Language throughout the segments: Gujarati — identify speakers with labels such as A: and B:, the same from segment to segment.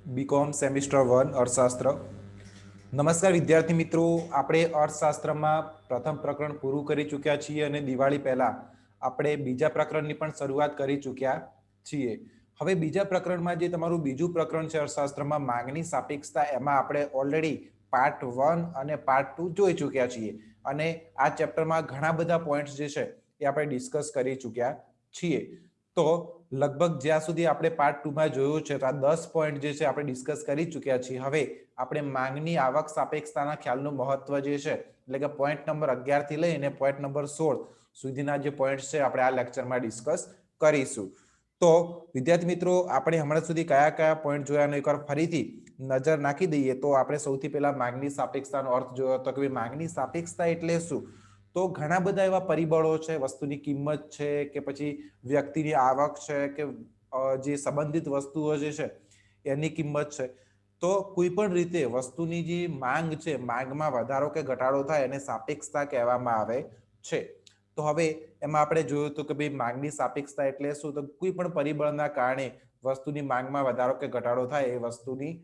A: બીકોમ સેમિસ્ટર 1 અર્થશાસ્ત્ર। નમસ્કાર વિદ્યાર્થી મિત્રો, આપણે અર્થશાસ્ત્રમાં પ્રથમ પ્રકરણ પૂરું કરી ચૂક્યા છીએ અને દિવાળી પહેલા આપણે બીજા પ્રકરણની પણ શરૂઆત કરી ચૂક્યા છીએ। હવે બીજા પ્રકરણમાં જે તમારું બીજું પ્રકરણ છે અર્થશાસ્ત્રમાં માંગની સાપેક્ષતા, એમાં આપણે ઓલરેડી પાર્ટ 1 અને પાર્ટ 2 જોઈ ચૂક્યા છીએ અને આ ચેપ્ટરમાં ઘણા બધા પોઈન્ટ્સ જે છે એ આપણે ડિસ્કસ કરી ચૂક્યા છીએ। તો લગભગ જ્યાં સુધી આપણે પાર્ટ 2 માં જોયું છે તો આ 10 પોઈન્ટ જે છે આપણે ડિસ્કસ કરી ચૂક્યા છીએ। હવે આપણે માંગની આવક સાપેક્ષતાના ખ્યાલનું મહત્વ જે છે એટલે કે પોઈન્ટ નંબર 11 થી લઈને પોઈન્ટ નંબર 16 સુધીના જે પોઈન્ટ્સ છે આપણે આ લેક્ચરમાં ડિસ્કસ કરીશું। તો વિદ્યાર્થી મિત્રો, આપણે હમણાં સુધી કયા કયા પોઈન્ટ જોયા અને એકવાર ફરીથી નજર નાખી દઈએ તો આપણે સૌથી પહેલા માંગની સાપેક્ષતાનો અર્થ જોયો હતો કે માંગની સાપેક્ષતા એટલે શું। તો ઘણા બધા એવા પરિબળો છે, વસ્તુની કિંમત છે કે પછી વ્યક્તિની આવક છે કે જે સંબંધિત વસ્તુઓ જે છે એની કિંમત છે। તો કોઈ પણ રીતે વસ્તુની જે માંગ છે, માંગમાં વધારો કે ઘટાડો થાય એને સાપેક્ષતા કહેવામાં આવે છે। તો હવે એમાં આપણે જોયું હતું કે ભાઈ માંગની સાપેક્ષતા એટલે શું, તો કોઈ પણ પરિબળના કારણે વસ્તુની માંગમાં વધારો કે ઘટાડો થાય એ વસ્તુની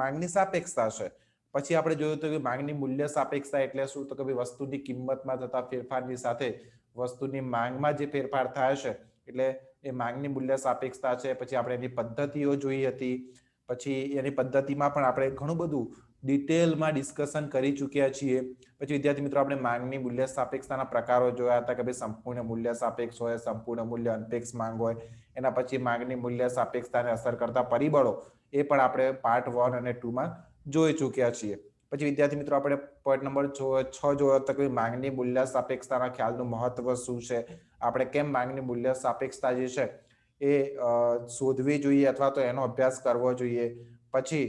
A: માંગની સાપેક્ષતા છે। પછી આપણે જોયું હતું કે માંગની મૂલ્ય સાપેક્ષતા એટલે શું, તો કે ભાઈ વસ્તુની કિંમતમાં થતા ફેરફારની સાથે વસ્તુની માંગમાં જે ફેરફાર થાય છે એટલે એ માંગની મૂલ્ય સાપેક્ષતા છે। પછી આપણે એની પદ્ધતિઓ જોઈ હતી, પછી એની પદ્ધતિમાં પણ આપણે ઘણું બધું ડિટેલમાં ડિસ્કશન કરી ચૂક્યા છીએ। પછી વિદ્યાર્થી મિત્રો, આપણે માંગની મૂલ્ય સાપેક્ષતાના પ્રકારો જોયા હતા કે ભાઈ સંપૂર્ણ મૂલ્ય સાપેક્ષ હોય, સંપૂર્ણ મૂલ્ય અનપેક્ષ માંગ હોય, એના પછી માંગની મૂલ્ય સાપેક્ષતાને અસર કરતા પરિબળો એ પણ આપણે પાર્ટ 1 અને 2 માં જોઈ ચૂક્યા છીએ। પછી વિદ્યાર્થી મિત્રો, આપણે પોઈન્ટ નંબર 6 જોયો હતો કે માંગની મૂલ્ય સાપેક્ષતાના ખ્યાલનું મહત્વ શું છે, આપણે કેમ માંગની મૂલ્ય સાપેક્ષતા જે છે એ શોધવી જોઈએ અથવા તો એનો અભ્યાસ કરવો જોઈએ। પછી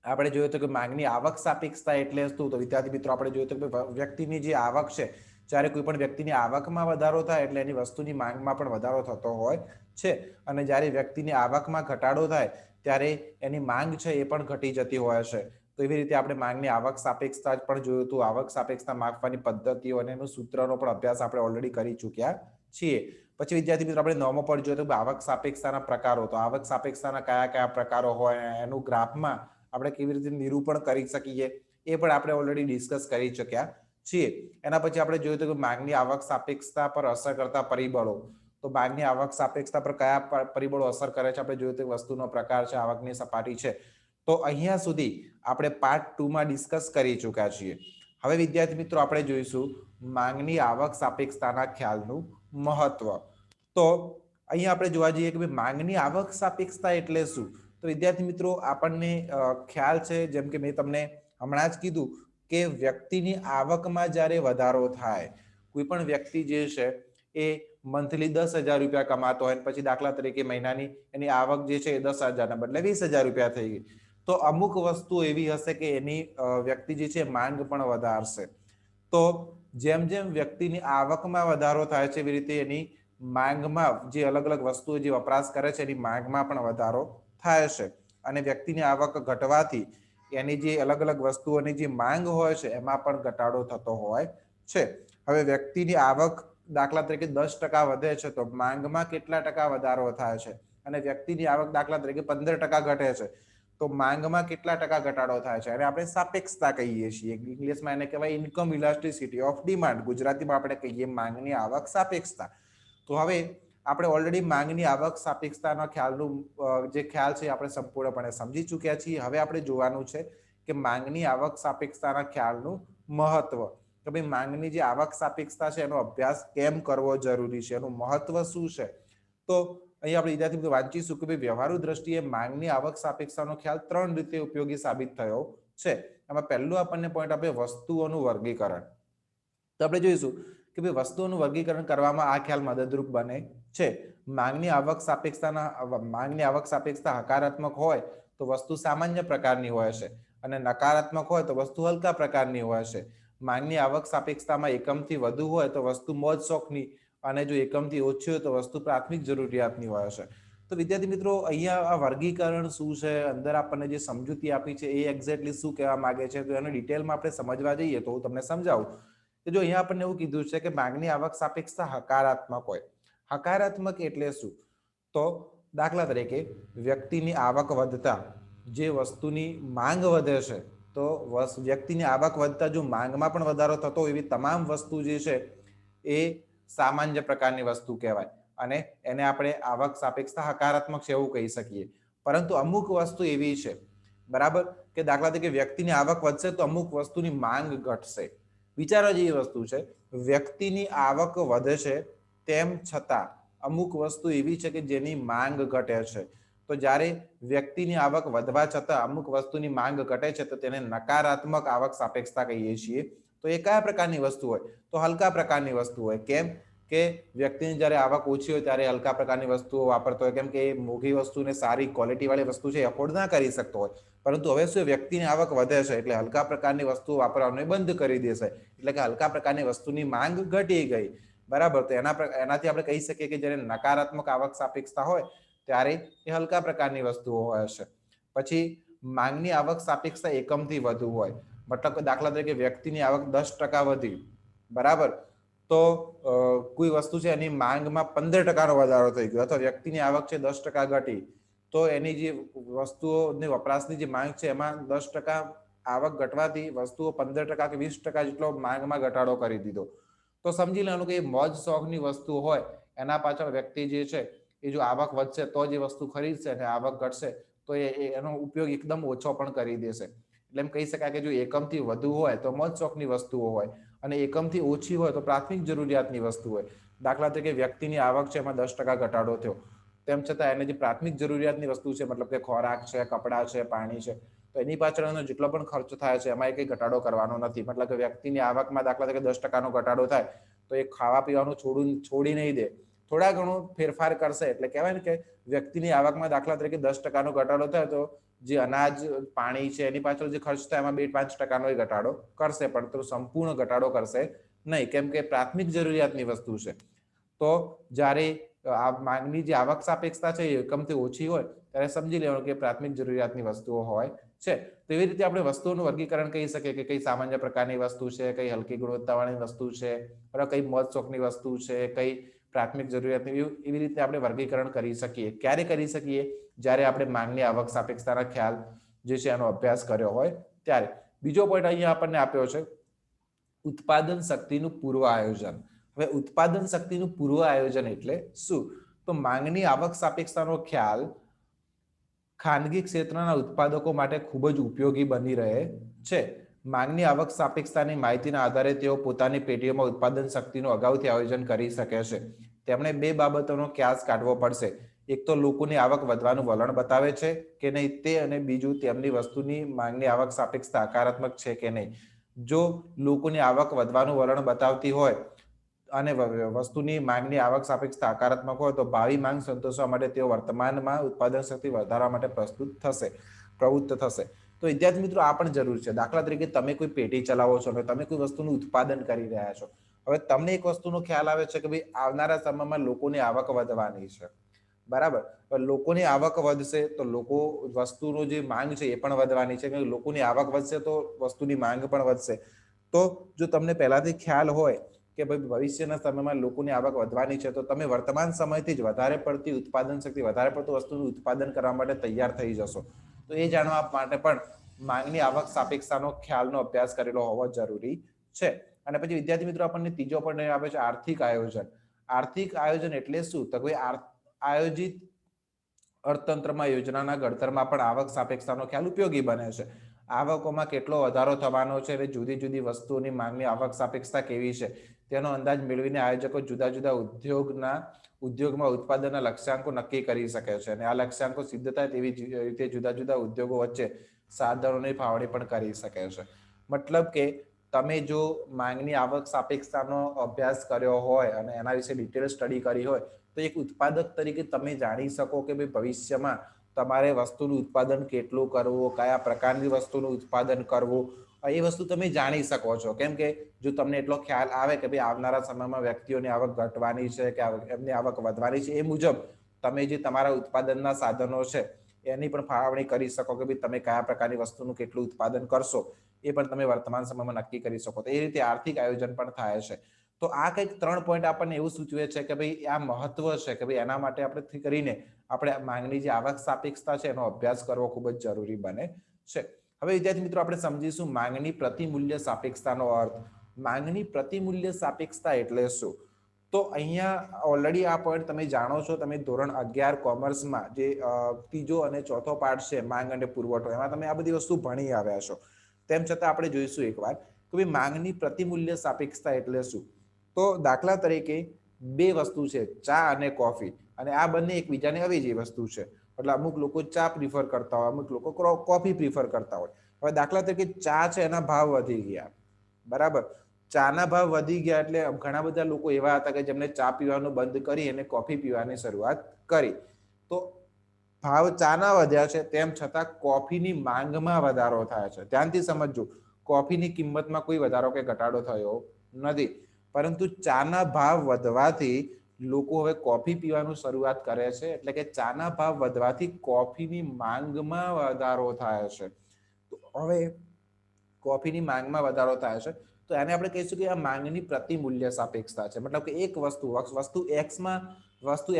A: આપણે જોયું હતું કે માંગની આવક સાપેક્ષતા એટલે શું, તો વિદ્યાર્થી મિત્રો આપણે જોયું હતું કે વ્યક્તિની જે આવક છે, જ્યારે કોઈ પણ વ્યક્તિની આવકમાં વધારો થાય એટલે એની વસ્તુની માંગમાં પણ વધારો થતો હોય છે અને જ્યારે વ્યક્તિની આવકમાં ઘટાડો થાય ત્યારે એની માંગ છે એ પણ ઘટી જતી હોય છે। તો એવી રીતે આપણે માંગની આવક સાપેક્ષતા પણ જોયું હતું, આવક સાપેક્ષતા માપવાની પદ્ધતિઓ અને એનું સૂત્રનો પણ અભ્યાસ આપણે ઓલરેડી કરી ચૂક્યા છીએ। પછી વિદ્યાર્થી મિત્રો, આપણે 9મો પોઈન્ટ જોયો તો આવક સાપેક્ષતાના પ્રકારો, તો આવક સાપેક્ષતાના કયા કયા પ્રકારો હોય, એનું ગ્રાફમાં આપણે કેવી રીતે નિરૂપણ કરી શકીએ એ પણ આપણે ઓલરેડી ડિસ્કસ કરી ચૂક્યા છીએ। એના પછી આપણે જોયું હતું કે માંગની આવક સાપેક્ષતા પર અસર કરતા પરિબળો, તો માંગની આવક સાપેક્ષતા પર કયા પરિબળો અસર કરે છે આપણે જોયું હતું, વસ્તુનો પ્રકાર છે, આવકની સપાટી છે। તો અહીંયા સુધી આપણે પાર્ટ 2 માં ડિસ્કસ કરી ચૂક્યા છીએ। હવે વિદ્યાર્થી મિત્રો, આપણે જોઈશું માંગની આવક સાપેક્ષતાના ખ્યાલનું મહત્વ। તો અહીંયા આપણે જોવા જઈએ કે માંગની આવક સાપેક્ષતા એટલે શું, તો વિદ્યાર્થી મિત્રો આપણને ખ્યાલ છે, જેમ કે મેં તમને હમણાં જ કીધું કે વ્યક્તિની આવકમાં જ્યારે વધારો થાય, કોઈ પણ વ્યક્તિ જે છે એ મંથલી 10,000 રૂપિયા કમાતો હોય, પછી દાખલા તરીકે મહિનાની એની આવક જે છે એ 10,000 બદલે 20,000 રૂપિયા થઈ ગઈ, તો અમુક વસ્તુ એવી હશે કે એની વ્યક્તિ જે છે માંગ પણ વધારશે। તો જેમ જેમ વ્યક્તિની આવકમાં વધારો થાય છે એવી રીતે એની માંગમાં જે અલગ અલગ વસ્તુઓ જે વપરાશ કરે છે એની માંગમાં પણ વધારો થાય છે અને વ્યક્તિની આવક ઘટવાથી એની જે અલગ અલગ વસ્તુઓની જે માંગ હોય છે એમાં પણ ઘટાડો થતો હોય છે। હવે વ્યક્તિની આવક દાખલા તરીકે 10% વધે છે તો માંગમાં કેટલા ટકા વધારો થાય છે, અને વ્યક્તિની આવક દાખલા તરીકે 15% ઘટે છે તો માંગમાં કેટલા ટકા ઘટાડો થાય છે, અને આપણે સાપેક્ષતા કહીએ છીએ। ઇંગ્લિશમાં એને કહેવાય ઇન્કમ ઇલાસ્ટિસિટી ઓફ ડિમાન્ડ, ગુજરાતીમાં આપણે કહીએ માંગની આવક સાપેક્ષતા। તો હવે આપણે ઓલરેડી માંગની આવક સાપેક્ષતાના ખ્યાલનું જે ખ્યાલ છે આપણે સંપૂર્ણપણે સમજી ચૂક્યા છીએ। હવે આપણે જોવાનું છે કે માંગની આવક સાપેક્ષતાના ખ્યાલનું મહત્વ, કે ભાઈ માંગની જે આવક સાપેક્ષતા છે એનો અભ્યાસ કેમ કરવો જરૂરી છે, એનું મહત્વ શું છે। તો અહીં આપણે વિદ્યાર્થી વાંચીશું કે ભાઈ વ્યવહારુ દ્રષ્ટિએ માંગની આવક સાપેક્ષતાનો ખ્યાલ 3 રીતે ઉપયોગી સાબિત થયો છે। એમાં પહેલું આપણને પોઈન્ટ આપે વસ્તુઓનું વર્ગીકરણ। તો આપણે જોઈશું કે ભાઈ વસ્તુઓનું વર્ગીકરણ કરવામાં આ ખ્યાલ મદદરૂપ બને છે। માંગની આવક સાપેક્ષતા હકારાત્મક હોય તો વસ્તુ સામાન્ય પ્રકારની હોય છે અને નકારાત્મક હોય તો વસ્તુ હલકા પ્રકારની હોય છે। માંગની આવક સાપેક્ષતામાં એકમથી વધુ હોય તો વસ્તુ મોજ શોખની, અને જો એકમથી ઓછી હોય તો વસ્તુ પ્રાથમિક જરૂરિયાતની હોય છે। તો વિદ્યાર્થી મિત્રો, અહીંયા આ વર્ગીકરણ શું છે, અંદર આપણને જે સમજૂતી આપી છે એ એક્ઝેક્ટલી શું કહેવા માંગે છે, તો એને ડિટેલમાં આપણે સમજવા જઈએ તો હું તમને સમજાવું કે જો અહીંયા આપણને એવું કીધું છે કે માંગની આવક સાપેક્ષતા હકારાત્મક હોય। હકારાત્મક એટલે શું, તો દાખલા તરીકે વ્યક્તિની આવક વધતા જે વસ્તુની માંગ વધે છે, તો વ્યક્તિની આવક વધતા જો માંગમાં પણ વધારો થતો હોય એવી તમામ વસ્તુ જે છે એ સામાન્ય પ્રકારની વસ્તુ કહેવાય અને એને આપણે આવક સાપેક્ષતા હકારાત્મક છે એવું કહી શકીએ. પરંતુ અમુક વસ્તુ એવી છે, બરાબર, કે દાખલા તરીકે વ્યક્તિની આવક વધશે તો અમુક વસ્તુની માંગ ઘટશે. વિચારવા જેવી વસ્તુ છે, વ્યક્તિની આવક વધે છે તેમ છતાં અમુક વસ્તુ એવી છે કે જેની માંગ ઘટે છે. તો જ્યારે વ્યક્તિની આવક વધવા છતાં અમુક વસ્તુની માંગ ઘટે છે તો તેને નકારાત્મક આવક સાપેક્ષતા કહીએ છીએ. તો એ કયા પ્રકારની વસ્તુ હોય? તો હલકા પ્રકારની વસ્તુ હોય. કેમ કે વ્યક્તિની જ્યારે આવક ઓછી હોય ત્યારે હલકા પ્રકારની વસ્તુઓ વાપરતો હોય, કેમ કે એ મોંઘી વસ્તુને સારી ક્વોલિટી વાળી વસ્તુ છે એફોર્ડ ના કરી શકતો હોય. પરંતુ હવે શું, વ્યક્તિની આવક વધે છે એટલે હલકા પ્રકારની વસ્તુ વાપરવાનું બંધ કરી દેશે, એટલે કે હલકા પ્રકારની વસ્તુની માંગ ઘટી ગઈ. બરાબર, તો એનાથી આપણે કહી શકીએ કે જ્યારે નકારાત્મક આવક સાપેક્ષતા હોય ત્યારે એ હલકા પ્રકારની વસ્તુઓ હોય છે. પછી માંગની આવક સાપેક્ષતા એકમથી વધુ હોય, મતલબ કે દાખલા તરીકે વ્યક્તિની આવક 10% વધી, બરાબર, તો કોઈ વસ્તુ છે એની માંગમાં 15%નો વધારો થઈ ગયો, અથવા વ્યક્તિની આવક છે 10% ઘટી, તો એની જે વસ્તુઓની વપરાશની જે માંગ છે એમાં 10% આવક ઘટવાથી વસ્તુઓ 15% કે 20% જેટલો માંગમાં ઘટાડો કરી દીધો. તો સમજી લેવાનું કે મોજ શોખની વસ્તુ હોય એના પાછળ વ્યક્તિ જે છે એ જો આવક વધશે તો જે વસ્તુ ખરીદશે અને આવક ઘટશે તો એનો ઉપયોગ એકદમ ઓછો પણ કરી દેશે. એટલે એમ કહી શકાય કે જો એકમથી વધુ હોય તો મોજ શોખની વસ્તુઓ હોય અને એકમથી ઓછી હોય તો પ્રાથમિક જરૂરિયાતની વસ્તુ હોય. દાખલા તરીકે વ્યક્તિની આવક છે એમાં 10% ઘટાડો થયો, તેમ છતાં એને જે પ્રાથમિક જરૂરિયાતની વસ્તુ છે, મતલબ કે ખોરાક છે, કપડાં છે, પાણી છે, તો એની પાછળ એનો જેટલો પણ ખર્ચ થાય છે એમાં કંઈ ઘટાડો કરવાનો નથી. મતલબ કે વ્યક્તિની આવકમાં દાખલા તરીકે 10%નો ઘટાડો થાય તો એ ખાવા પીવાનું છોડી નહીં દે, થોડા ઘણું ફેરફાર કરશે. એટલે કહેવાય ને કે વ્યક્તિની આવકમાં દાખલા તરીકે 10%નો ઘટાડો થાય તો જે અનાજ, પાણી છે એની પાછળ જે ખર્ચ થાય એમાં 2-5%નો ઘટાડો કરશે, પણ તો સંપૂર્ણ ઘટાડો કરશે નહીં, કેમ કે પ્રાથમિક જરૂરિયાતની વસ્તુ છે. તો જ્યારે આ માંગની જે આવક સાપેક્ષતા છે એ એકમથી ઓછી હોય ત્યારે સમજી લેવાનું કે પ્રાથમિક જરૂરિયાતની વસ્તુઓ હોય છે. તો એવી રીતે આપણે વસ્તુઓનું વર્ગીકરણ કહી શકીએ કે કઈ સામાન્ય પ્રકારની વસ્તુ છે, કઈ હલકી ગુણવત્તાવાળી વસ્તુ છે, કઈ મોજ શોખની વસ્તુ છે, કઈ પ્રાથમિક જરૂરિયાતની, એવી રીતે આપણે વર્ગીકરણ કરી શકીએ. ક્યારે કરી શકીએ? જ્યારે આપણે માંગની આવક સાપેક્ષતાના ખ્યાલ જે છે એનો અભ્યાસ કર્યો હોય ત્યારે. બીજો પોઈન્ટ અહીંયા આપણને આપ્યો છે, ઉત્પાદન શક્તિનું પૂર્વ આયોજન. હવે ઉત્પાદન શક્તિનું પૂર્વ આયોજન એટલે શું? તો માંગની આવક સાપેક્ષતાનો ખ્યાલ ખાનગી ક્ષેત્રના ઉત્પાદકો માટે ખૂબ જ ઉપયોગી બની રહે છે. માંગની આવક સાપેક્ષતાની માહિતીના આધારે તેઓ પોતાની પેઢીઓમાં ઉત્પાદન શક્તિનું અગાઉથી આયોજન કરી શકે છે. તેમણે બે બાબતોનો ખ્યાલ કાઢવો પડશે. એક તો લોકોની આવક વધવાનું વલણ બતાવે છે કે નહીં તે, અને બીજું તેમની વસ્તુની માંગની આવક સાપેક્ષતા હકારાત્મક છે કે નહીં. જો લોકોની આવક વધવાનું વલણ બતાવતી હોય અને વસ્તુની માંગની આવક સાપેક્ષતા હકારાત્મક હોય તો ભાવિ માંગ સંતોષવા માટે તેઓ વર્તમાનમાં ઉત્પાદન શક્તિ વધારવા માટે પ્રવૃત્ત થશે. તો વિદ્યાર્થી મિત્રો, આ પણ જરૂર છે. દાખલા તરીકે તમે કોઈ પેઢી ચલાવો છો, તમે કોઈ વસ્તુનું ઉત્પાદન કરી રહ્યા છો. હવે તમને એક વસ્તુનો ખ્યાલ આવે છે કે ભાઈ આવનારા સમયમાં લોકોની આવક વધવાની છે, બરાબર. લોકોની આવક વધશે તો લોકો વસ્તુનો જે માંગ છે એ પણ વધવાની છે, કે લોકોની આવક વધશે તો વસ્તુની માંગ પણ વધશે. તો જો તમને પહેલાથી ખ્યાલ હોય કે ભાઈ ભવિષ્યના સમયમાં લોકોની આવક વધવાની છે તો તમે વર્તમાન સમયથી જ વધારે પડતી ઉત્પાદન શક્તિ, વધારે પડતું વસ્તુનું ઉત્પાદન કરવા માટે તૈયાર થઈ જશો. તો એ જાણવા માટે પણ માંગની આવક સાપેક્ષતાનો ખ્યાલનો અભ્યાસ કરેલો હોવો જરૂરી છે. અને પછી વિદ્યાર્થી મિત્રો, આપણને ત્રીજો પોઈન્ટ આપે છે આર્થિક આયોજન. આર્થિક આયોજન એટલે શું? તો કોઈ આયોજિત અર્થતંત્રમાં યોજનાના ઘડતરમાં પણ આવક સાપેક્ષતાનો ખ્યાલ ઉપયોગી બને છે. આવકોમાં કેટલો વધારો થવાનો છે અને જુદી જુદી વસ્તુઓની માંગની આવક સાપેક્ષતા કેવી છે તેનો અંદાજ મેળવીને આયોજકો જુદા જુદા ઉદ્યોગમાં ઉત્પાદનના લક્ષ્યાંકો નક્કી કરી શકે છે, અને આ લક્ષ્યાંકો સિદ્ધ થાય તેવી રીતે જુદા જુદા ઉદ્યોગો વચ્ચે સાધનોની ફાળવણી પણ કરી શકે છે. મતલબ કે તમે જો માંગની આવક સાપેક્ષતાનો અભ્યાસ કર્યો હોય અને એના વિશે ડિટેલ સ્ટડી કરી હોય તો એક ઉત્પાદક તરીકે તમે જાણી શકો કે ભાઈ ભવિષ્યમાં તમારે વસ્તુનું ઉત્પાદન કેટલું કરવું, કયા પ્રકારની વસ્તુનું ઉત્પાદન કરવું, એ વસ્તુ તમે જાણી શકો છો. કેમ કે જો તમને એટલો ખ્યાલ આવે કે ભાઈ આવનારા સમયમાં વ્યક્તિઓની આવક ઘટવાની છે કે એમની આવક વધવાની છે, એ મુજબ તમે જે તમારા ઉત્પાદનના સાધનો છે એની પણ ફાળવણી કરી શકો કે ભાઈ તમે કયા પ્રકારની વસ્તુનું કેટલું ઉત્પાદન કરશો એ પણ તમે વર્તમાન સમયમાં નક્કી કરી શકો. તો એ રીતે આર્થિક આયોજન પણ થાય છે. તો આ કંઈક 3 પોઈન્ટ આપણને એવું સૂચવે છે કે ભાઈ આ મહત્વ છે કે ભાઈ એના માટે આપણે કરીને આપણે માંગની જે આવક સાપેક્ષતા છે એનો અભ્યાસ કરવો ખૂબ જ જરૂરી બને છે. હવે વિદ્યાર્થી મિત્રો આપણે સમજીશું માંગની પ્રતિમૂલ્ય સાપેક્ષતાનો અર્થ. માંગની પ્રતિમૂલ્ય સાપેક્ષતા એટલે શું? તો અહીંયા ઓલરેડી આ પોઈન્ટ તમે જાણો છો, તમે ધોરણ 11 કોમર્સમાં જે ત્રીજો અને ચોથો પાઠ છે માંગ અને પુરવઠો, એમાં તમે આ બધી વસ્તુ ભણી આવ્યા છો. તેમ છતાં આપણે જોઈશું એકવાર કે ભાઈ માંગની પ્રતિમૂલ્ય સાપેક્ષતા એટલે શું. તો દાખલા તરીકે બે વસ્તુ છે, ચા અને કોફી, અને આ બંને એકબીજાને અવેજી વસ્તુ છે. એટલે અમુક લોકો ચા પ્રિફર કરતા હોય, અમુક લોકો કોફી પ્રિફર કરતા હોય. હવે દાખલા તરીકે ચા છે એના ભાવ વધી ગયા, બરાબર. ચાના ભાવ વધી ગયા એટલે ઘણા બધા લોકો એવા હતા કે જેમને ચા પીવાનું બંધ કરી અને કોફી પીવાની શરૂઆત કરી. તો ભાવ ચાના વધ્યા છે, તેમ છતાં કોફીની માંગમાં વધારો થાય છે. ધ્યાનથી સમજજો, કોફીની કિંમતમાં કોઈ વધારો કે ઘટાડો થયો નથી, પરંતુ ચાના ભાવ વધવાથી લોકો હવે કોફી પીવાનું શરૂઆત કરે છે. એટલે કે ચાના ભાવ વધવાથી કોફીની માંગમાં વધારો થાય છે. તો હવે કોફીની માંગમાં વધારો થાય છે, તો એને આપણે કહીશું કે આ માંગની પ્રતિમૂલ્ય સાપેક્ષતા છે. મતલબ કે એક વસ્તુ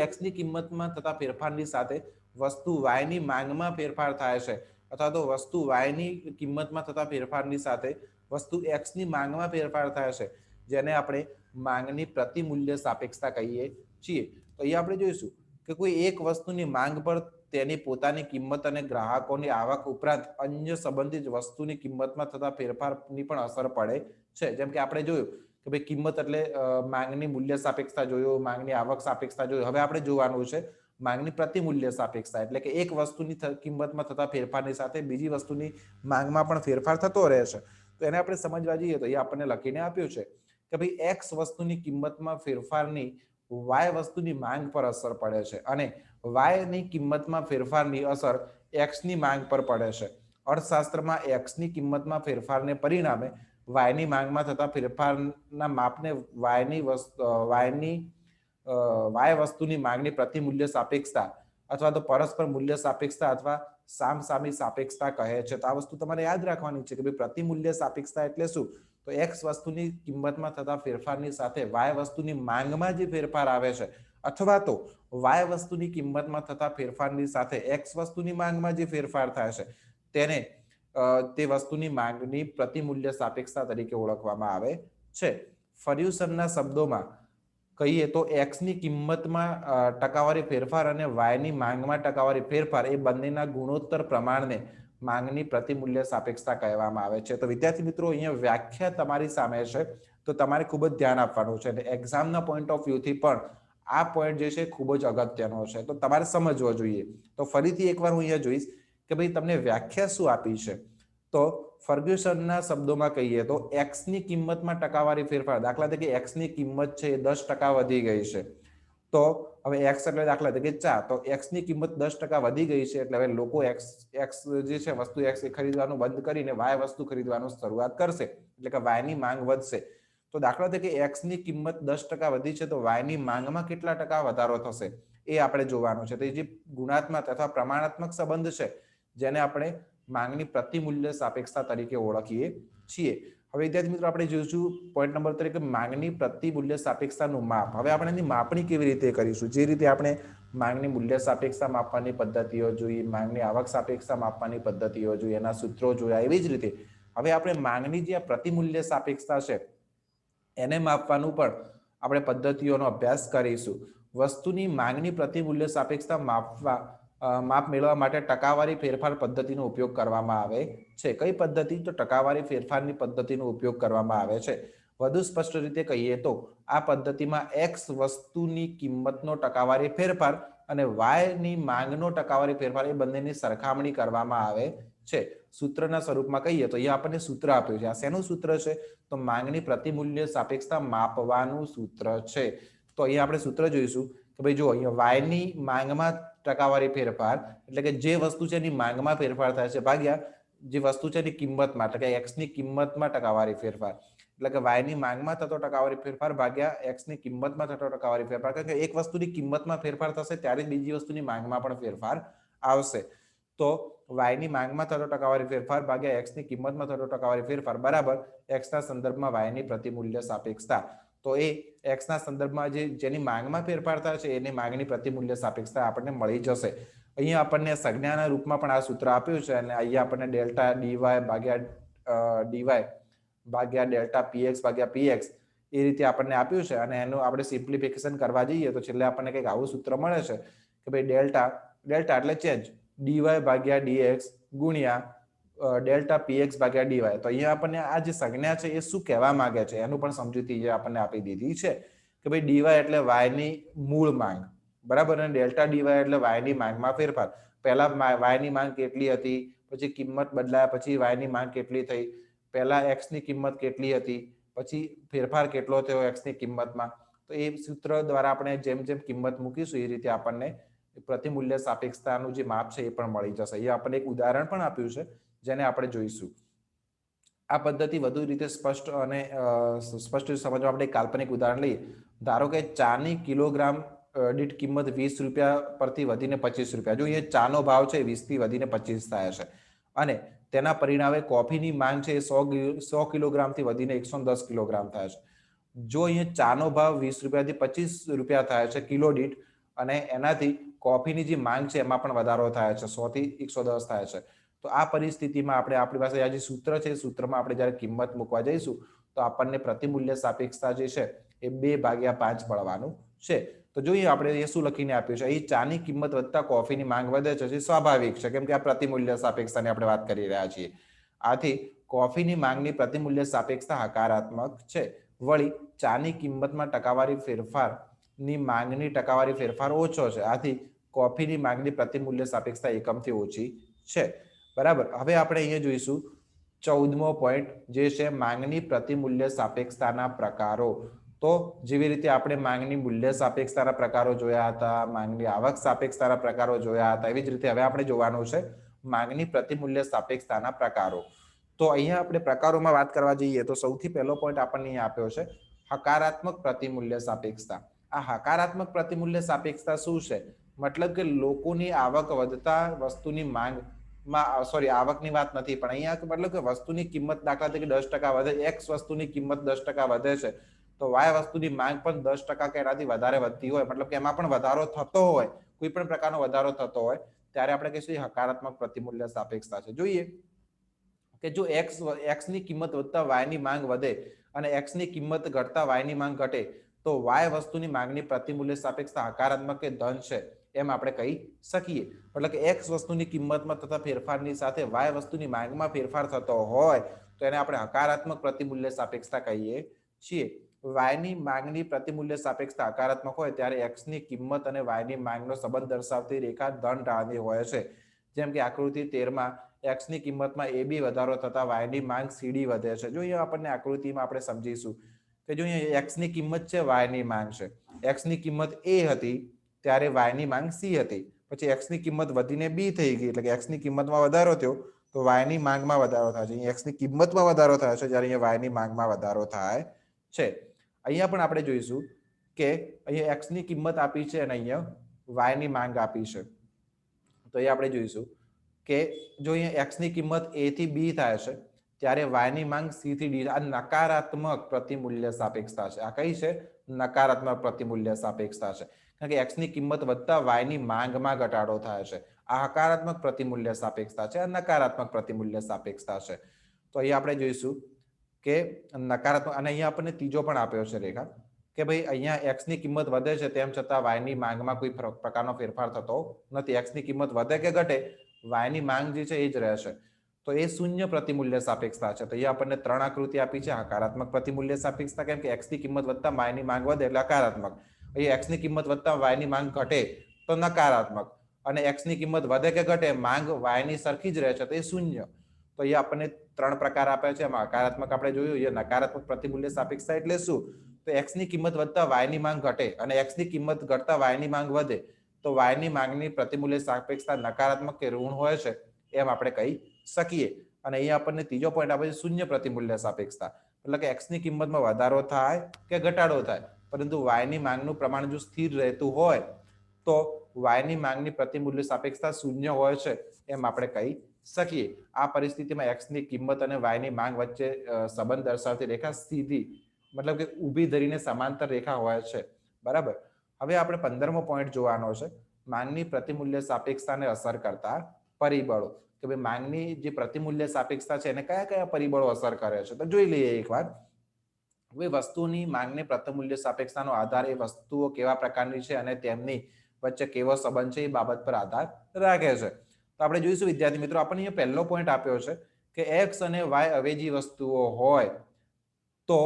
A: એક્સ ની કિંમતમાં થતા ફેરફારની સાથે વસ્તુ વાય ની માંગમાં ફેરફાર થાય છે, અથવા તો વસ્તુ વાય ની કિંમતમાં થતા ફેરફારની સાથે વસ્તુ એક્સ ની માંગમાં ફેરફાર થાય છે, જેને આપણે માંગની પ્રતિમૂલ્ય સાપેક્ષતા કહીએ છીએ. તો અહીંયા આપણે જોઈશું કે કોઈ એક વસ્તુની માંગ પર તેની પોતાની કિંમત અને ગ્રાહકોની આવક ઉપરાંત અન્ય સંબંધિત વસ્તુની કિંમતમાં થતા ફેરફારની પણ અસર પડે છે. જેમ કે આપણે જોયું કે ભાઈ કિંમત એટલે માંગની મૂલ્ય સાપેક્ષતા જોયું, માંગની આવક સાપેક્ષતા જોયું. હવે આપણે જોવાનું છે માંગની પ્રતિમૂલ્ય સાપેક્ષતા, એટલે કે એક વસ્તુની કિંમતમાં થતા ફેરફારની સાથે બીજી વસ્તુની માંગમાં પણ ફેરફાર થતો રહે છે. તો એને આપણે સમજવા જઈએ તો એ આપણને લખીને આપ્યું છે કે ભાઈ એક્સ વસ્તુની કિંમતમાં ફેરફારની વાય વસ્તુની માંગ પર અસર પડે છે, અને વાય ની કિંમતમાં ફેરફારની અસર એક્સ ની માંગ પર પડે છે. અર્થશાસ્ત્રમાં એક્સ ની કિંમતમાં ફેરફારને પરિણામે વાય ની માંગમાં થતા ફેરફારના માપને વાય વસ્તુની માંગની પ્રતિમૂલ્ય સાપેક્ષતા અથવા તો પરસ્પર મૂલ્ય સાપેક્ષતા અથવા સામસામી સાપેક્ષતા કહે છે. તો આ વસ્તુ તમારે યાદ રાખવાની છે કે ભાઈ પ્રતિમૂલ્ય સાપેક્ષતા એટલે શું. તો એક્સ વસ્તુની કિંમતમાં થતા ફેરફારની સાથે વાય વસ્તુની માંગમાં જે ફેરફાર આવે છે, અથવા તો વાય વસ્તુની કિંમતમાં થતા ફેરફારની સાથે એક્સ વસ્તુની માંગમાં જે ફેરફાર થાય છે, તેને તે વસ્તુની માંગની પ્રતિમૂલ્ય સાપેક્ષતા તરીકે ઓળખવામાં આવે છે. ફર્યુસનના શબ્દોમાં કહીએ તો એક્સ ની કિંમતમાં ટકાવારી ફેરફાર અને વાય ની માંગમાં ટકાવારી ફેરફાર એ બંનેના ગુણોત્તર પ્રમાણને માંગની પ્રતિમૂલ્ય સાપેક્ષતા કહેવામાં આવે છે. તો વિદ્યાર્થી મિત્રો, અહીંયા વ્યાખ્યા તમારી સામે છે, તો તમારે ખૂબ જ ધ્યાન આપવાનું છે. અને એક્ઝામના પોઈન્ટ ઓફ વ્યૂથી પણ આ પોઈન્ટ જે છે ખૂબ જ અગત્યનો છે, તો તમારે સમજવો જોઈએ. તો ફરીથી એકવાર હું અહીંયા જોઈશ કે ભાઈ તમને વ્યાખ્યા શું આપી છે. તો ફર્ગ્યુસનના શબ્દોમાં કહીએ તો એક્સ ની કિંમતમાં ટકાવારી ફેરફાર, દાખલા તરીકે એક્સ ની કિંમત છે એ 10% વધી ગઈ છે. તો હવે એક્સ એટલે દાખલા તરીકે ચા, તો એક્સ ની કિંમત 10% વધી ગઈ છે, એટલે હવે લોકો એક્સ જે છે વસ્તુ એક્સ ખરીદવાનું બંધ કરીને વાય વસ્તુ ખરીદવાનું શરૂઆત કરશે, એટલે કે વાય ની માંગ વધશે. તો દાખલા તરીકે એક્સ ની કિંમત 10% વધી છે, તો વાય ની માંગમાં કેટલા ટકા વધારો થશે એ આપણે જોવાનું છે. તો એ જે ગુણાત્મક અથવા પ્રમાણાત્મક સંબંધ છે, જેને આપણે માંગની પ્રતિમૂલ્ય સાપેક્ષતા તરીકે ઓળખીએ છીએ. હવે વિદ્યાર્થી મિત્રો, આપણે જોઈશું પોઈન્ટ નંબર તરીકે માંગની પ્રતિમૂલ્ય સાપેક્ષતાનું માપ. હવે આપણે એની માપણી કેવી રીતે કરીશું. જે રીતે આપણે માંગની મૂલ્ય સાપેક્ષતા માપવાની પદ્ધતિઓ જોઈ, માંગની આવક સાપેક્ષતા માપવાની પદ્ધતિઓ જોઈ, એના સૂત્રો જોયા, એવી જ રીતે હવે આપણે માંગની જે પ્રતિમૂલ્ય સાપેક્ષતા છે એને માપવાનું પણ આપણે પદ્ધતિઓનો અભ્યાસ કરીશું. વસ્તુની માંગની પ્રતિમૂલ્ય સાપેક્ષતા માપ મેળવવા માટે ટકાવારી ફેરફાર પદ્ધતિનો ઉપયોગ કરવામાં આવે છે. કઈ પદ્ધતિ? તો ટકાવારી ફેરફારની પદ્ધતિનો ઉપયોગ કરવામાં આવે છે. વધુ સ્પષ્ટ રીતે કહીએ તો આ પદ્ધતિમાં એક્સ વસ્તુની કિંમતનો ટકાવારી ફેરફાર અને વાય ની માંગનો ટકાવારી ફેરફાર એ બંનેની સરખામણી કરવામાં આવે છે. સૂત્રના સ્વરૂપમાં કહીએ તો અહીંયા આપણને સૂત્ર આપ્યું છે. આ શેનું સૂત્ર છે? તો માંગની પ્રતિમૂલ્ય સાપેક્ષતા માપવાનું સૂત્ર છે. તો અહીંયા આપણે સૂત્ર જોઈશું કે ભાઈ જો અહીંયા વાય ની માંગમાં ટકાવારી ફેરફાર, એટલે કે જે વસ્તુ છે એની માંગમાં ફેરફાર થાય છે, ભાગ્યા જે વસ્તુ છે એની કિંમતમાં, એટલે કે એક્સ ની કિંમતમાં ટકાવારી ફેરફાર, એટલે કે વાય ની માંગમાં થતો ટકાવારી ફેરફાર ભાગ્યા એક્સ ની કિંમતમાં થતો ટકાવારી ફેરફાર. કારણ કે એક વસ્તુની કિંમતમાં ફેરફાર થશે ત્યારે બીજી વસ્તુની માંગમાં પણ ફેરફાર આવશે. તો વાય ની માંગમાં થતો ટકાવારી ફેરફાર ભાગ્યા એક્સ ની કિંમતમાં થતો ટકાવારી ફેરફાર બરાબર એક્સ ના સંદર્ભમાં વાય ની પ્રતિમૂલ્ય સાપેક્ષતા. તો એ એક્સ ના સંદર્ભમાં જેની માંગમાં ફેરફાર થાય છે એની માંગની પ્રતિમૂલ્ય સાપેક્ષતા આપણને મળી જશે. અહીંયા આપણને સંજ્ઞાના રૂપમાં પણ આ સૂત્ર આપ્યું છે અને અહીંયા આપણને ડેલ્ટા ડીવાય ભાગ્યા ડેલ્ટા પીએક્સ ભાગ્યા પીએક્સ એ રીતે આપણને આપ્યું છે અને એનું આપણે સિમ્પ્લિફિકેશન કરવા જઈએ તો છેલ્લે આપણને કંઈક આવું સૂત્ર મળે છે કે ભાઈ ડેલ્ટા એટલે ચેન્જ ડીવાય ભાગ્યા ડીએક્સ ગુણ્યા ડેલ્ટા પીએક્સ ભાગ્યા ડીવાય. તો અહીંયા આપણને આ જે સંજ્ઞા છે એ શું કહેવા માંગે છે એનું પણ સમજૂતી આપણને આપી દીધી છે કે ભાઈ ડીવાય એટલે વાયની મૂળ માંગ, બરાબર, અને ડેલ્ટા ડીવાય એટલે વાયની માંગમાં ફેરફાર. પહેલા વાયની માંગ કેટલી હતી, પછી કિંમત બદલાયા પછી વાયની માંગ કેટલી થઈ, પહેલા એક્સ ની કિંમત કેટલી હતી, પછી ફેરફાર કેટલો થયો એક્સ ની કિંમતમાં. તો એ સૂત્ર દ્વારા આપણે જેમ જેમ કિંમત મૂકીશું એ રીતે આપણને પ્રતિમૂલ્ય સાપેક્ષતાનું જે માપ છે એ પણ મળી જશે. અહીંયા આપણને એક ઉદાહરણ પણ આપ્યું છે જેને આપણે જોઈશું. આ પદ્ધતિ વધુ રીતે સ્પષ્ટ સમજવા આપણે કાલ્પનિક ઉદાહરણ લઈએ. ધારો કે ચાની કિલોગ્રામ દીઠ કિંમત 20 રૂપિયા પરથી વધીને 25 રૂપિયા. જો અહીંયા ચાનો ભાવ છે 20 થી વધીને 25 થાય છે અને તેના પરિણામે કોફીની માંગ છે એ 100 કિલોગ્રામ થી વધીને 110 કિલોગ્રામ થાય છે. જો અહીંયા ચાનો ભાવ 20 રૂપિયાથી 25 રૂપિયા થાય છે કિલો દીઠ અને એનાથી કોફીની જે માંગ છે એમાં પણ વધારો થાય છે, 100 થી 110 થાય છે. તો આ પરિસ્થિતિમાં આપણી પાસે આ જે સૂત્ર છે સૂત્રમાં આપણે જ્યારે કિંમત મૂકવા જઈશું તો આપણને પ્રતિમૂલ્ય સાપેક્ષતા જે છે એ 2/5 મળવાનું છે. તો જોઈએ આપણે એ શું લખીને આપ્યું છે. અહીં ચાની કિંમત વધતા કોફીની માંગ વધે છે, જે સ્વાભાવિક છે કેમ કે આ પ્રતિમૂલ્ય સાપેક્ષતાની આપણે વાત કરી રહ્યા છીએ. આથી કોફીની માંગની પ્રતિમૂલ્ય સાપેક્ષતા હકારાત્મક છે. વળી ચાની કિંમતમાં ટકાવારી ફેરફારની માંગની ટકાવારી ફેરફાર ઓછો છે. આથી કોફીની માંગની પ્રતિમૂલ્ય સાપેક્ષતા એકમથી ઓછી છે. બરાબર. હવે આપણે અહીંયા જોઈશું 14મો પોઈન્ટ જે છે માંગની પ્રતિમૂલ્ય સાપેક્ષતાના પ્રકારો. તો જેવી રીતે આપણે માંગની મૂલ્ય સાપેક્ષતાના પ્રકારો જોયા હતા, માંગની આવક સાપેક્ષતાના પ્રકારો જોયા હતા, એવી જ રીતે હવે આપણે જોવાનું છે માંગની પ્રતિમૂલ્ય સાપેક્ષતાના પ્રકારો. તો અહીંયા આપણે પ્રકારોમાં વાત કરવા જઈએ તો સૌથી પહેલો પોઈન્ટ આપણને અહીંયા આપ્યો છે હકારાત્મક પ્રતિમૂલ્ય સાપેક્ષતા. આ હકારાત્મક પ્રતિમૂલ્ય સાપેક્ષતા શું છે? મતલબ કે લોકોની આવક વધતા વસ્તુની માંગ આવકની વાત નથી, પણ અહીંયા મતલબ કે વસ્તુની કિંમત દાખલા તરીકે 10% વધે, એક્સ વસ્તુની કિંમત 10% વધે છે તો વાય વસ્તુની માંગ પણ 10% કે એનાથી વધારે વધતી હોય, મતલબ કે એમાં પણ વધારો થતો હોય, કોઈ પણ પ્રકારનો વધારો થતો હોય ત્યારે આપણે કહીશું હકારાત્મક પ્રતિમૂલ્ય સાપેક્ષતા છે. જોઈએ કે જો એક્સ ની કિંમત વધતા વાય ની માંગ વધે અને એક્સ ની કિંમત ઘટતા વાય ની માંગ ઘટે તો વાય વસ્તુની માંગની પ્રતિમૂલ્ય સાપેક્ષતા હકારાત્મક કે ધન છે એમ આપણે કહી શકીએ. એટલે કે એક્સ વસ્તુની કિંમતમાં થતા ફેરફારની સાથે વાય વસ્તુની માંગમાં ફેરફાર થતો હોય તો એને આપણે હકારાત્મક પ્રતિમૂલ્ય સાપેક્ષતા કહીએ છીએ. વાયની માંગની પ્રતિમૂલ્ય સાપેક્ષતા હકારાત્મક હોય ત્યારે એક્સ ની કિંમત અને વાયની માંગનો સંબંધ દર્શાવતી રેખા ધન ઢાળની હોય છે. જેમ કે આકૃતિ 13માં એક્સ ની કિંમતમાં AB વધારો થતા વાયની માંગ CD વધે છે. જો અહીંયા આપણને આકૃતિમાં આપણે સમજીશું કે જો અહીંયા એક્સ ની કિંમત છે, વાયની માંગ છે. એક્સ ની કિંમત A હતી ત્યારે વાયની માંગ C હતી. પછી એક્સ ની કિંમત વધીને B થઈ ગઈ એટલે કે એક્સ ની કિંમતમાં વધારો થયો તો વાયની માંગમાં વધારો થાય છે. અહીંયા એક્સ ની કિંમતમાં વધારો થાય છે જ્યારે અહીંયા વાયની માંગમાં વધારો થાય છે. અહીંયા પણ આપણે જોઈશું કે અહીંયા એક્સ ની કિંમત આપી છે અને અહીંયા વાયની માંગ આપી છે. તો એ આપણે જોઈશું કે જો અહીંયા એક્સ ની કિંમત A થી B થાય છે ત્યારે વાયની માંગ C થી D. આ નકારાત્મક પ્રતિમૂલ્ય સાપેક્ષતા છે. આ કઈ છે? નકારાત્મક પ્રતિમૂલ્ય સાપેક્ષતા છે. કારણ કે એક્સ ની કિંમત વધતા વાયની માંગમાં ઘટાડો થાય છે. આ હકારાત્મક પ્રતિમૂલ્ય સાપેક્ષતા છે, આ નકારાત્મક પ્રતિમૂલ્ય સાપેક્ષતા છે. તો અહીંયા આપણે જોઈશું કે નકારાત્મક, અને અહીંયા આપણને ત્રીજો પણ આપ્યો છે રેખા કે ભાઈ અહીંયા એક્સ ની કિંમત વધે છે તેમ છતાં વાયની માંગમાં કોઈ પ્રકારનો ફેરફાર થતો નથી. એક્સ ની કિંમત વધે કે ઘટે વાયની માંગ જે છે એ જ રહેશે. તો એ શૂન્ય પ્રતિમૂલ્ય સાપેક્ષતા છે. તો અહીંયા આપણને 3 આકૃતિ આપી છે. હકારાત્મક પ્રતિમૂલ્ય સાપેક્ષતા કેમ કે એક્સ ની કિંમત વધતા વાયની માંગ વધે એટલે હકારાત્મક. અહીંયા એક્સ ની કિંમત વધતા વાયની માંગ ઘટે તો નકારાત્મક, અને એક્સ ની કિંમત વધે કે ઘટે માંગ વાયની સરખી જ રહે છે તો એ શૂન્ય. તો અહીંયા આપણને 3 પ્રકાર આપ્યા છે. એમાં હકારાત્મક આપણે જોયું. એ નકારાત્મક પ્રતિમૂલ્ય સાપેક્ષતા એટલે શું? તો એક્સ ની કિંમત વધતા વાયની માંગ ઘટે અને એક્સ ની કિંમત ઘટતા વાયની માંગ વધે તો વાયની માંગની પ્રતિમૂલ્ય સાપેક્ષતા નકારાત્મક કે ઋણ હોય છે એમ આપણે કહી શકીએ. અને અહીંયા આપણને ત્રીજો પોઈન્ટ આપે છે શૂન્ય પ્રતિમૂલ્ય સાપેક્ષતા. એટલે કે એક્સ ની કિંમતમાં વધારો થાય કે ઘટાડો થાય પરંતુ વાયની માંગનું પ્રમાણ જો સ્થિર રહેતું હોય તો વાયની માંગની પ્રતિમૂલ્ય સાપેક્ષતા શૂન્ય હોય છે એમ આપણે કહી શકીએ. આ પરિસ્થિતિમાં એક્સ ની કિંમત અને વાયની માંગ વચ્ચે સંબંધ દર્શાવતી રેખા સીધી મતલબ કે ઊભી ધરીને સમાંતર રેખા હોય છે, બરાબર. હવે આપણે 15મો પોઈન્ટ જોવાનો છે, માંગની પ્રતિમૂલ્ય સાપેક્ષતાને અસર કરતા પરિબળો. કે ભાઈ માંગની જે પ્રતિમૂલ્ય સાપેક્ષતા છે એને કયા કયા પરિબળો અસર કરે છે, તો જોઈ લઈએ એકવાર. હવે વસ્તુની માંગની પ્રતિમૂલ્ય સાપેક્ષતાનો આધાર એ વસ્તુઓ કેવા પ્રકારની છે અને તેમની વચ્ચે કેવો સંબંધ છે એ બાબત પર આધાર રાખે છે. તો આપણે જોઈશું વિદ્યાર્થી મિત્રો, આપણને અહીંયા પહેલો પોઈન્ટ આપ્યો છે કે એક્સ અને વાય અવેજી વસ્તુઓ હોય તો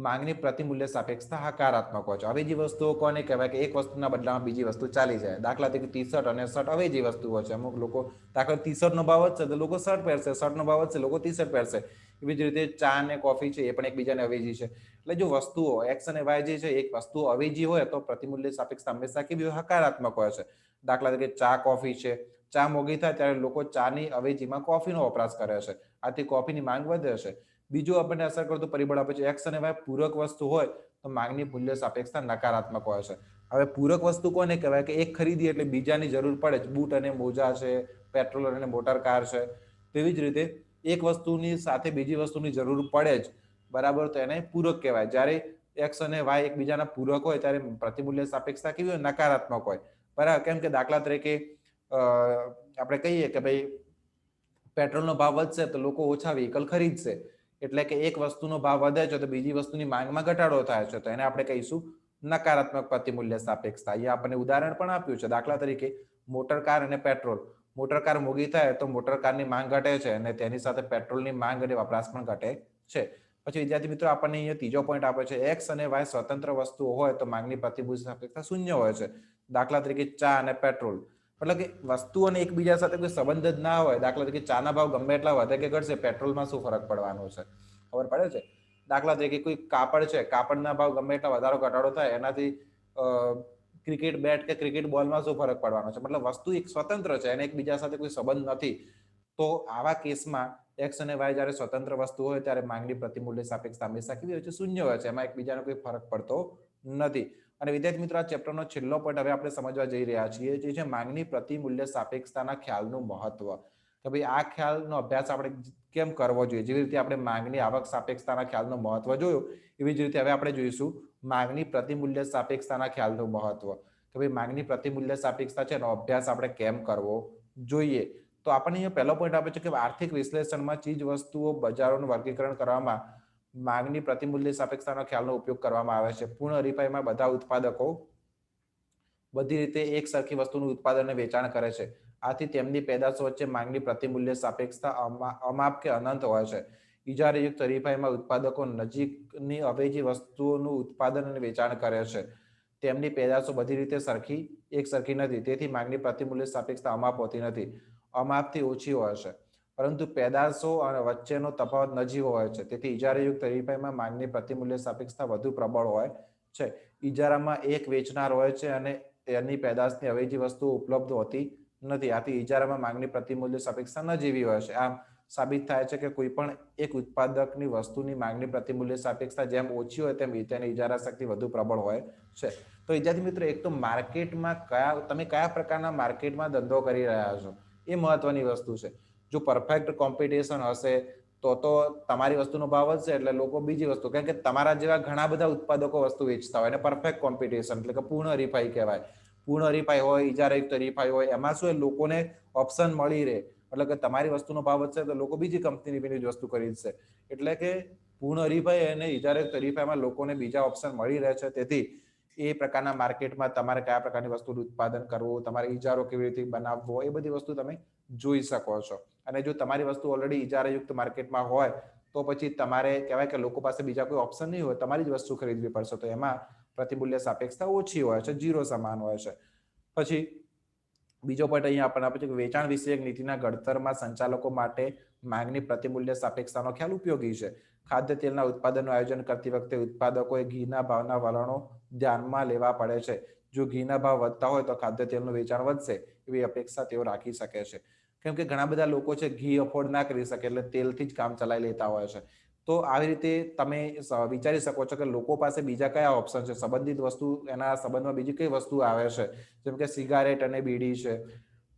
A: માંગની પ્રતિમૂલ્ય સાપેક્ષતા હકારાત્મક હોય છે. અવેજી વસ્તુઓ કોને કહેવાય કે એક વસ્તુના બદલામાં બીજી વસ્તુ ચાલી જાય. દાખલા તરીકે ટી શર્ટ અને શર્ટ અવેજી વસ્તુઓ છે. અમુક લોકો દાખલા ટી શર્ટનો ભાવ વધશે તો લોકો શર્ટ પહેરશે, શર્ટનો ભાવ વધશે લોકો ટી શર્ટ પહેરશે. એવી જ રીતે ચા અને કોફી છે એ પણ એકબીજાને અવેજી છે. એટલે જો વસ્તુઓ એક્સ અને વાય જે છે એક વસ્તુ અવેજી હોય તો પ્રતિમૂલ્ય સાપેક્ષતા હંમેશા કેવી હકારાત્મક હોય છે. દાખલા તરીકે ચા કોફી છે, ચા મોંઘી થાય ત્યારે લોકો ચાની અવેજીમાં કોફીનો વપરાશ કરે છે, આથી કોફીની માંગ વધે છે. બીજું આપણને અસર કરતું પરિબળ આપે છે એક્સ અને વાય પૂરક વસ્તુ હોય તો માંગની મૂલ્ય સાપેક્ષતા નકારાત્મક હોય છે. હવે પૂરક વસ્તુ કોને કહેવાય કે એક ખરીદી એટલે બીજાની જરૂર પડે જ. બૂટ અને મોજા છે, પેટ્રોલ અને મોટર કાર છે. તેવી જ રીતે એક વસ્તુની સાથે બીજી વસ્તુની જરૂર પડે જ, બરાબર, તો એને પૂરક કહેવાય. જ્યારે એક્સ અને વાય એકબીજાના પૂરક હોય ત્યારે પ્રતિમૂલ્ય સાપેક્ષતા કેવી હોય, નકારાત્મક હોય, બરાબર. કેમ કે દાખલા તરીકે આપણે કહીએ કે ભાઈ પેટ્રોલનો ભાવ વધશે તો લોકો ઓછા વ્હીકલ ખરીદશે, એટલે કે એક વસ્તુનો ભાવ વધે છે તો બીજી વસ્તુની માંગમાં ઘટાડો થાય છે, તો એને આપણે કહીશું નકારાત્મક પ્રતિમૂલ્ય સાપેક્ષતા. અહીંયા આપણને ઉદાહરણ પણ આપ્યું છે. દાખલા તરીકે મોટર કાર અને પેટ્રોલ. મોટર કાર મોંઘી થાય તો મોટર કારની માંગ ઘટે છે અને તેની સાથે પેટ્રોલની માંગ અને વપરાશ પણ ઘટે છે. પછી વિદ્યાર્થી મિત્રો આપણને અહીંયા ત્રીજો પોઈન્ટ આપે છે એક્સ અને વાય સ્વતંત્ર વસ્તુઓ હોય તો માંગની પ્રતિમૂલ્ય સાપેક્ષતા શૂન્ય હોય છે. દાખલા તરીકે ચા અને પેટ્રોલ. મતલબ કે વસ્તુઓને એકબીજા સાથે કોઈ સંબંધ જ ના હોય. દાખલા તરીકે ચાના ભાવ ગમે એટલા વધે કે ઘટશે, પેટ્રોલમાં શું ફરક પડવાનો છે, ખબર પડે છે. દાખલા તરીકે કોઈ કાપડ છે, કાપડના ભાવ ગમે એટલા વધારો ઘટાડો થાય એનાથી ક્રિકેટ બેટ કે ક્રિકેટ બોલમાં શું ફરક પડવાનો છે. મતલબ વસ્તુ એક સ્વતંત્ર છે, એને એકબીજા સાથે કોઈ સંબંધ નથી. તો આવા કેસમાં એક્સ અને વાય જ્યારે સ્વતંત્ર વસ્તુ હોય ત્યારે માંગની પ્રતિમૂલ્ય સાપેક્ષતા હંમેશા કેવી હોય છે, શૂન્ય હોય છે. એમાં એકબીજાનો કોઈ ફરક પડતો નથી. અને વિદ્યાર્થી મિત્રો, આ ચેપ્ટરનો છેલ્લો પોઈન્ટ હવે આપણે સમજવા જઈ રહ્યા છીએ, જે છે માંગની પ્રતિમૂલ્ય સાપેક્ષતાના ખ્યાલનું મહત્વ. કે ભાઈ આ ખ્યાલનો અભ્યાસ આપણે કેમ કરવો જોઈએ. જેવી રીતે આપણે માંગની આવક સાપેક્ષતાના ખ્યાલનું મહત્વ જોયું, એવી જ રીતે હવે આપણે જોઈશું માંગની પ્રતિમૂલ્ય સાપેક્ષતાના ખ્યાલનું મહત્વ. કે ભાઈ માંગની પ્રતિમૂલ્ય સાપેક્ષતા છે એનો અભ્યાસ આપણે કેમ કરવો જોઈએ. તો આપણને અહીંયા પહેલો પોઈન્ટ આપે છે કે આર્થિક વિશ્લેષણમાં ચીજ વસ્તુઓ બજારોનું વર્ગીકરણ કરવામાં માંગની પ્રતિમૂલ્ય સાપેક્ષતાનો ખ્યાલનો ઉપયોગ કરવામાં આવે છે. પૂર્ણ હરીફાઈમાં બધા ઉત્પાદકો બધી રીતે એક સરખી વસ્તુનું ઉત્પાદન અને વેચાણ કરે છે. આથી તેમની પેદાશો વચ્ચે માંગની પ્રતિમૂલ્ય સાપેક્ષતા અમાપ કે અનંત હોય છે. ઇજારાયુક્ત હરીફાઈમાં ઉત્પાદકો નજીકની અવેજી વસ્તુઓનું ઉત્પાદન અને વેચાણ કરે છે. તેમની પેદાશો બધી રીતે એક સરખી નથી, તેથી માંગની પ્રતિમૂલ્ય સાપેક્ષતા અમાપ હોતી નથી, અમાપથી ઓછી હોય છે. પરંતુ પેદાશો અને વચ્ચેનો તફાવત નજીવો હોય છે, તેથી ઇજારાયુક્ત હરીફાઈમાં માંગની પ્રતિમૂલ્ય સાપેક્ષતા વધુ પ્રબળ હોય છે. ઇજારામાં એક વેચનાર હોય છે અને તેની પેદાશની અવેજી વસ્તુઓ ઉપલબ્ધ હોતી નથી, આથી ઇજારામાં માંગની પ્રતિમૂલ્ય સાપેક્ષતા નજીવી હોય છે. આમ સાબિત થાય છે કે કોઈ પણ એક ઉત્પાદકની વસ્તુની માંગની પ્રતિમૂલ્ય સાપેક્ષતા જેમ ઓછી હોય તેમ તેની ઇજારા શક્તિ વધુ પ્રબળ હોય છે. તો વિદ્યાર્થી મિત્રો, એક તો માર્કેટમાં તમે કયા પ્રકારના માર્કેટમાં ધંધો કરી રહ્યા છો એ મહત્વની વસ્તુ છે. જો પરફેક્ટ કોમ્પિટિશન હશે તો તમારી વસ્તુનો ભાવ વધશે એટલે લોકો બીજી વસ્તુ, કારણ કે તમારા જેવા ઘણા બધા ઉત્પાદકો વસ્તુ વેચતા હોય અને પરફેક્ટ કોમ્પિટિશન એટલે કે પૂર્ણ હરીફાઈ કહેવાય. પૂર્ણ હરીફાઈ હોય, ઇજારાયુક્ત હરીફાઈ હોય, એમાં શું લોકોને ઓપ્શન મળી રહે. એટલે કે તમારી વસ્તુનો ભાવ વધશે તો લોકો બીજી કંપનીની બીજી જ વસ્તુ ખરીદશે. એટલે કે પૂર્ણ હરીફાઈ અને ઇજારાયુક્ત હરીફાઈમાં લોકોને બીજા ઓપ્શન મળી રહે છે. તેથી એ પ્રકારના માર્કેટમાં તમારે કયા પ્રકારની વસ્તુનું ઉત્પાદન કરવું, તમારે ઇજારો કેવી રીતે બનાવવો, એ બધી વસ્તુ તમે જોઈ શકો છો. અને જો તમારી વસ્તુ ઓલરેડી ઇજારાયુક્ત માર્કેટમાં હોય તો પછી તમારે કહેવાય કે લોકો પાસે બીજા કોઈ ઓપ્શન નહીં હોય, તમારી જ વસ્તુ ખરીદવી પડશે. તો એમાં પ્રતિમૂલ્ય સાપેક્ષતા ઓછી હોય છે, 0 સમાન હોય છે. પછી બીજો પોઈન્ટ અહીંયા આપણને આપે છે કે વેચાણ વિષયક નીતિના ઘડતરમાં સંચાલકો માટે માંગની પ્રતિમૂલ્ય સાપેક્ષતાનો ખ્યાલ ઉપયોગી છે. ખાદ્ય તેલના ઉત્પાદનનું આયોજન કરતી વખતે ઉત્પાદકોએ ઘીના ભાવના વલણો ધ્યાનમાં લેવા પડે છે. જો ઘીના ભાવ વધતા હોય તો ખાદ્ય તેલનું વેચાણ વધશે એવી અપેક્ષા તેઓ રાખી શકે છે. કેમ કે ઘણા બધા લોકો છે ઘી અફોર્ડ ના કરી શકે એટલે તેલથી જ કામ ચલાવી લેતા હોય છે. તો આવી રીતે તમે વિચારી શકો છો કે લોકો પાસે બીજા કયા ઓપ્શન છે, સંબંધિત વસ્તુ, એના સંબંધમાં બીજી કઈ વસ્તુ આવે છે, જેમ કે સિગારેટ અને બીડી છે.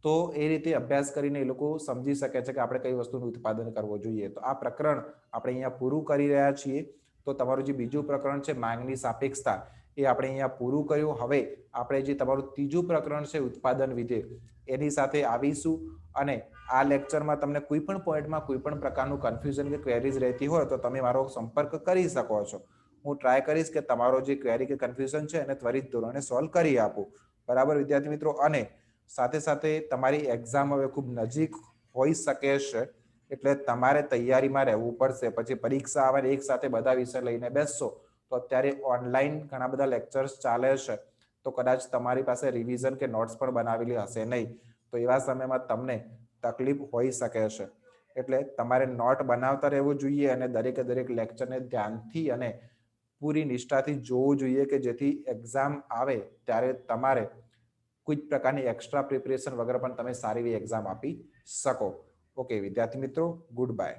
A: તો એ રીતે અભ્યાસ કરીને એ લોકો સમજી શકે છે કે આપણે કઈ વસ્તુનું ઉત્પાદન કરવું જોઈએ. તો આ પ્રકરણ આપણે અહીંયા પૂરું કરી રહ્યા છીએ. તો તમારું જે બીજું પ્રકરણ છે માંગની સાપેક્ષતા એ આપણે અહીંયા પૂરું કર્યું. હવે આપણે જે તમારું ત્રીજું પ્રકરણ છે ઉત્પાદન વિધેય એની સાથે આવીશું. અને આ લેક્ચરમાં તમને કોઈ પણ પોઈન્ટમાં કોઈ પણ પ્રકારનું કન્ફ્યુઝન કે ક્વેરીઝ રહેતી હોય તો તમે મારો સંપર્ક કરી શકો છો. હું ટ્રાય કરીશ કે તમારો જે ક્વેરી કે કન્ફ્યુઝન છે એને ત્વરિત ધોરણે સોલ્વ કરી આપું. બરાબર વિદ્યાર્થી મિત્રો. અને સાથે સાથે તમારી એક્ઝામ હવે ખૂબ નજીક હોઈ શકે છે, એટલે તમારે તૈયારીમાં રહેવું પડશે. પછી પરીક્ષા આવે એક સાથે બધા વિષય લઈને બેસશો તો અત્યારે ઓનલાઈન ઘણા બધા લેક્ચર્સ ચાલે છે, તો કદાચ તમારી પાસે રિવિઝન કે નોટ્સ પણ બનાવેલી હશે નહીં, તો એવા સમયમાં તમને તકલીફ હોઈ શકે છે. એટલે તમારે નોટ બનાવતા રહેવું જોઈએ અને દરેકે દરેક લેક્ચરને ધ્યાનથી અને પૂરી નિષ્ઠાથી જોવું જોઈએ કે જેથી એક્ઝામ આવે ત્યારે તમારે કોઈ જ પ્રકારની એક્સ્ટ્રા પ્રિપેરેશન વગર પણ તમે સારી એવી એક્ઝામ આપી શકો. ઓકે વિદ્યાર્થી મિત્રો, ગુડ બાય.